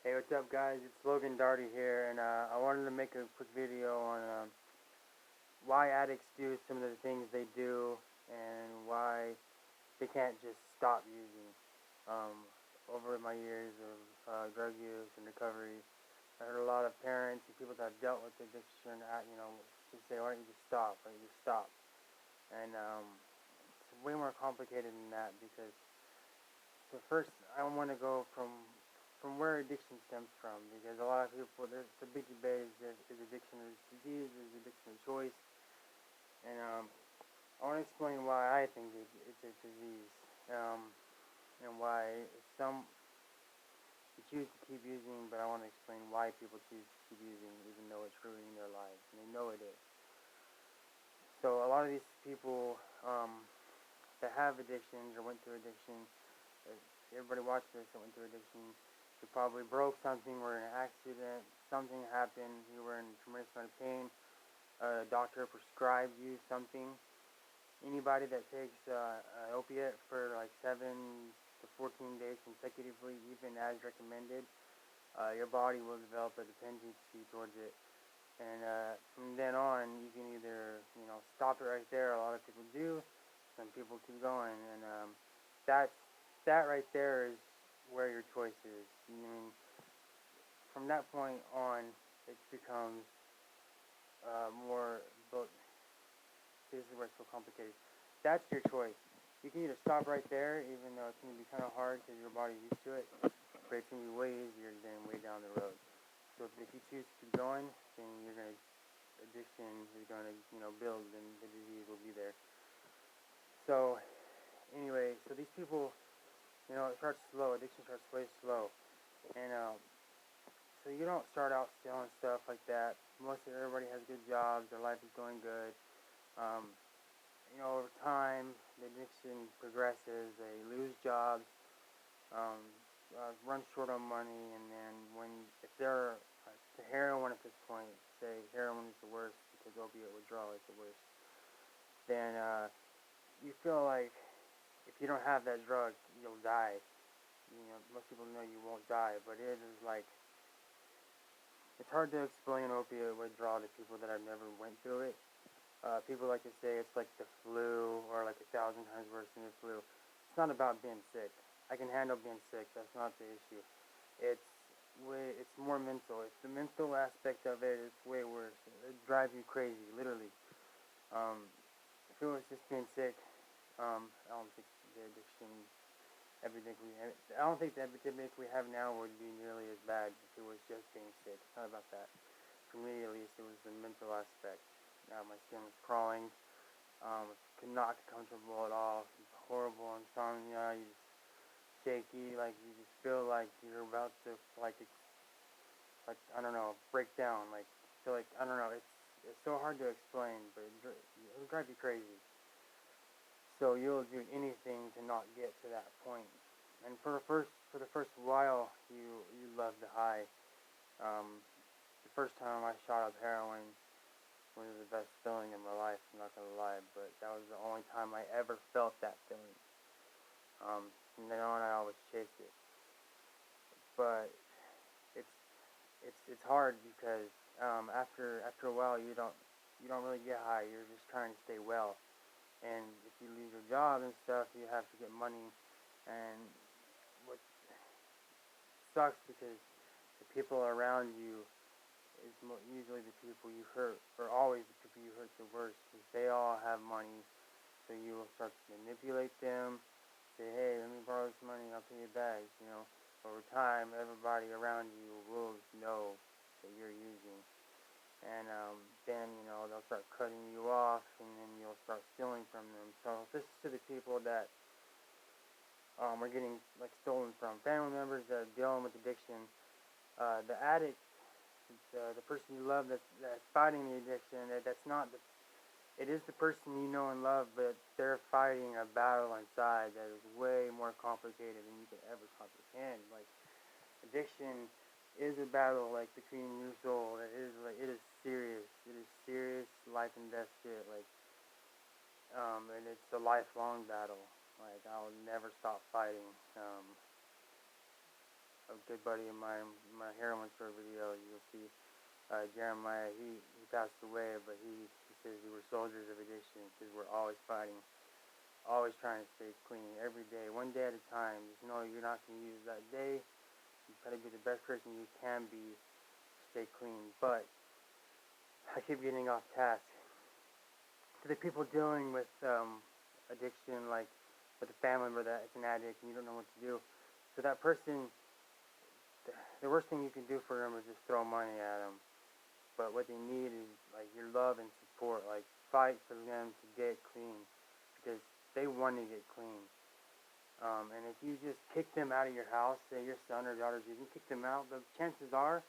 Hey, what's up, guys? It's Logan Darty here, and I wanted to make a quick video on why addicts do some of the things they do and why they can't just stop using. Um, Over my years of drug use and recovery, I heard a lot of parents and people that have dealt with addiction, just say, "Why don't you just stop? Why don't you just stop?" And it's way more complicated than that because first, I want to go from where addiction stems from, because a lot of people, there's the big debate: is addiction a disease, is addiction a choice? And I want to explain why I think it's a disease, and why some choose to keep using, but I want to explain why people choose to keep using even though it's ruining their lives, and they know it is. So a lot of these people that have addictions or went through addiction, everybody watches this that went through addiction, you probably broke something, were in an accident, something happened, you were in a tremendous amount of pain, a doctor prescribed you something. Anybody that takes an opiate for like 7 to 14 days consecutively, even as recommended, your body will develop a dependency towards it. And from then on, you can either, stop it right there. A lot of people do. Some people keep going, and that right there is where your choice is. I mean, from that point on, it becomes more. But this is where it's so complicated. That's your choice. You can either stop right there, even though it's going to be kind of hard because your body's used to it, but it's going to be way easier than way down the road. So if you choose to keep going, then addiction is going to, build, and the disease will be there. So anyway, so these people, it starts slow. Addiction starts way slow, and so you don't start out selling stuff like that. Everybody has good jobs. Their life is going good. Um, over time, the addiction progresses. They lose jobs, run short on money, and then if they're to heroin at this point, say heroin is the worst because opiate withdrawal is the worst, then you feel like if you don't have that drug, you'll die. Most people know you won't die, but it is like, it's hard to explain opiate withdrawal to people that have never went through it. People like to say it's like the flu, or like 1,000 times worse than the flu. It's not about being sick. I can handle being sick. That's not the issue. It's more mental. It's the mental aspect of it. It's way worse. It drives you crazy, literally. If it was just being sick, I don't think the addiction epidemic I don't think the epidemic we have now would be nearly as bad if it was just being sick. It's not about that. For me, at least, it was the mental aspect. My skin was crawling. Could not get comfortable at all. It was horrible insomnia. You just shaky, like you just feel like you're about to I don't know, break down. Like feel like, I don't know. It's so hard to explain, but it'll drive you crazy. So you'll do anything to not get to that point. And for the first while, you love the high. The first time I shot up heroin was the best feeling in my life. I'm not gonna lie, but that was the only time I ever felt that feeling. From then on, I always chased it. But it's it's hard because after a while, you don't really get high. You're just trying to stay well. And if you lose your job and stuff, you have to get money. And what sucks, because the people around you is usually the people you hurt, or always the people you hurt the worst, because they all have money. So you will start to manipulate them, say, "Hey, let me borrow this money, I'll pay you back." Over time, everybody around you will know that you're using. And then, they'll start cutting you off, and then you'll start stealing from them. So this is to the people that are getting stolen from. Family members that are dealing with addiction. The addict, the person you love that's fighting the addiction. That's not the. It is the person you know and love, but they're fighting a battle inside that is way more complicated than you could ever comprehend. Like, addiction is a battle between your soul. It is serious. It is serious life and death shit. And it's a lifelong battle. I'll never stop fighting. a good buddy of mine, my heroin store video, you'll see Jeremiah, he passed away, but he says we were soldiers of addiction because we're always fighting, always trying to stay clean every day, one day at a time. Just know you're not going to use that day. You try to be the best person you can be to stay clean. But I keep getting off task. To the people dealing with addiction, like with a family member that's an addict and you don't know what to do, so that person, the worst thing you can do for them is just throw money at them. But what they need is like your love and support. Like fight for them to get clean because they want to get clean. And if you just kick them out of your house, say your son or daughter, you can kick them out, the chances are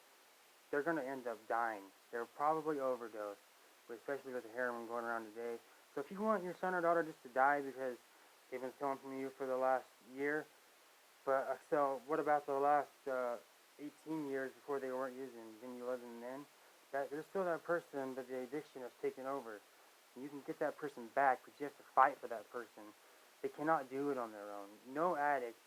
they're going to end up dying. They'll probably overdose, especially with the heroin going around today. So if you want your son or daughter just to die because they've been stealing from you for the last year, but so what about the last 18 years before they weren't using? Then you let them in? There's still that person, but the addiction has taken over. And you can get that person back, but you have to fight for that person. They cannot do it on their own. No addict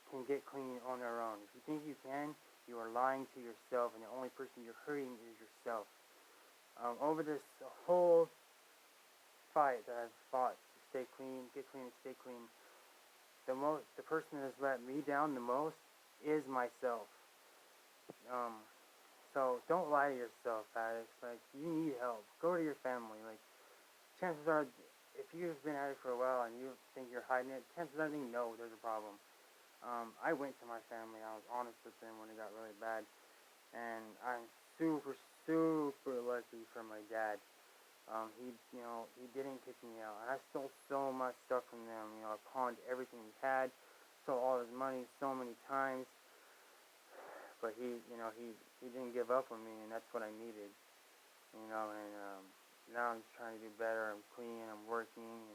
can get clean on their own. If you think you can, you are lying to yourself, and the only person you're hurting is yourself. Over this whole fight that I've fought to stay clean, get clean, and stay clean, the person that has let me down the most is myself. So don't lie to yourself, addicts. Like, you need help. Go to your family. Like, chances are, if you've been at it for a while and you think you're hiding it, chances are they know there's a problem. I went to my family. I was honest with them when it got really bad, and I'm super, super lucky for my dad. He didn't kick me out, and I stole so much stuff from them. I pawned everything he had, stole all his money so many times. But he didn't give up on me, and that's what I needed, and now I'm just trying to do better. I'm clean, I'm working,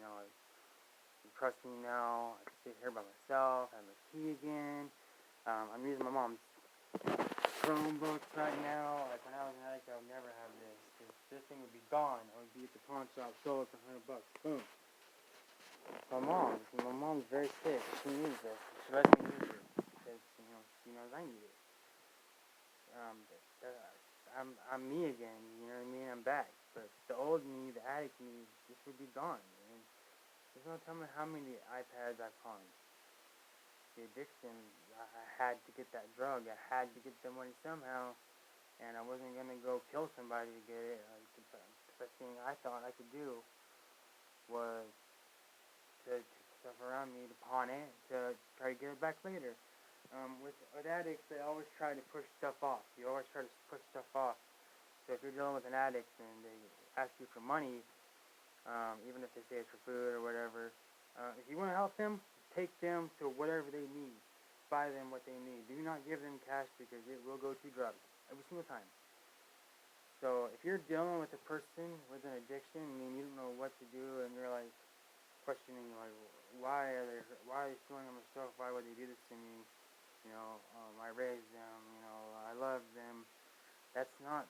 you trust me now. I can sit here by myself, I have my key again. I'm using my mom's Chromebooks right now. Like, when I was an addict, I would never have this. This thing would be gone. I would be at the pawn shop, sold it for $100. Boom. My mom's very sick. She needs this. She lets me use it because, she knows I need it. I'm me again, you know what I mean? I'm back. But the old me, the addict me, this would be gone. And there's no telling how many iPads I pawned. The addiction, I had to get that drug. I had to get the money somehow. And I wasn't going to go kill somebody to get it. The best thing I thought I could do was to take stuff around me, to pawn it, to try to get it back later. With addicts, they always try to push stuff off. You always try to push stuff off. So if you're dealing with an addict and they ask you for money, even if they say it's for food or whatever, if you want to help them, take them to whatever they need. Buy them what they need. Do not give them cash because it will go to drugs every single time. So if you're dealing with a person with an addiction, you don't know what to do, and you're like questioning, like, why are they stealing on myself? Why would they do this to me? I raised them, I love them. That's not,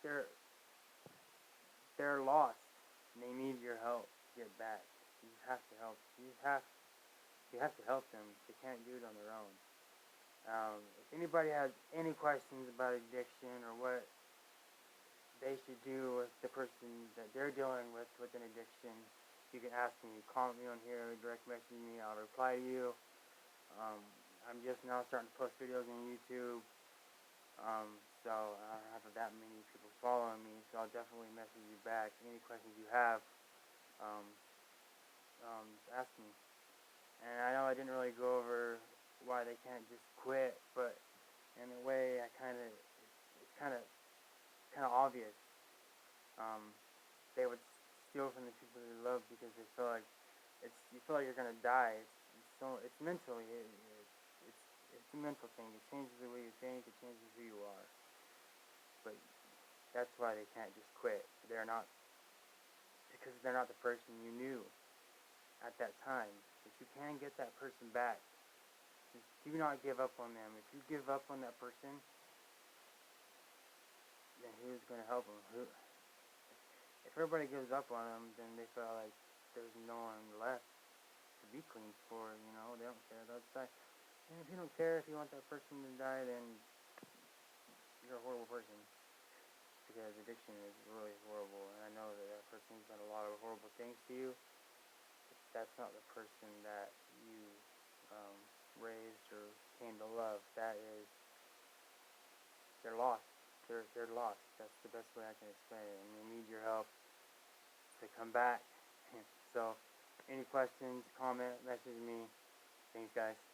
they're lost, and they need your help to get back. You have to help. You have to help them. They can't do it on their own. If anybody has any questions about addiction or what they should do with the person that they're dealing with an addiction, you can ask me. Comment me on here, direct message me, I'll reply to you. I'm just now starting to post videos on YouTube, so I don't have that many people following me, so I'll definitely message you back. Any questions you have, just ask me. And I know I didn't really go over why they can't just quit, but in a way, it's kind of obvious. They would steal from the people they love because they feel like you feel like you're gonna die. It's mentally. It's a mental thing. It changes the way you think. It changes who you are. But that's why they can't just quit. They're not the person you knew at that time. But you can get that person back. Just do not give up on them. If you give up on that person, then who's going to help them? If everybody gives up on them, then they feel like there's no one left to be clean for. They don't care. They'll say, And if you don't care, if you want that person to die, then you're a horrible person. Because addiction is really horrible, and I know that that person's done a lot of horrible things to you. But that's not the person that you raised or came to love. That is, they're lost. They're lost. That's the best way I can explain it, and they need your help to come back. So, any questions, comment, message me. Thanks, guys.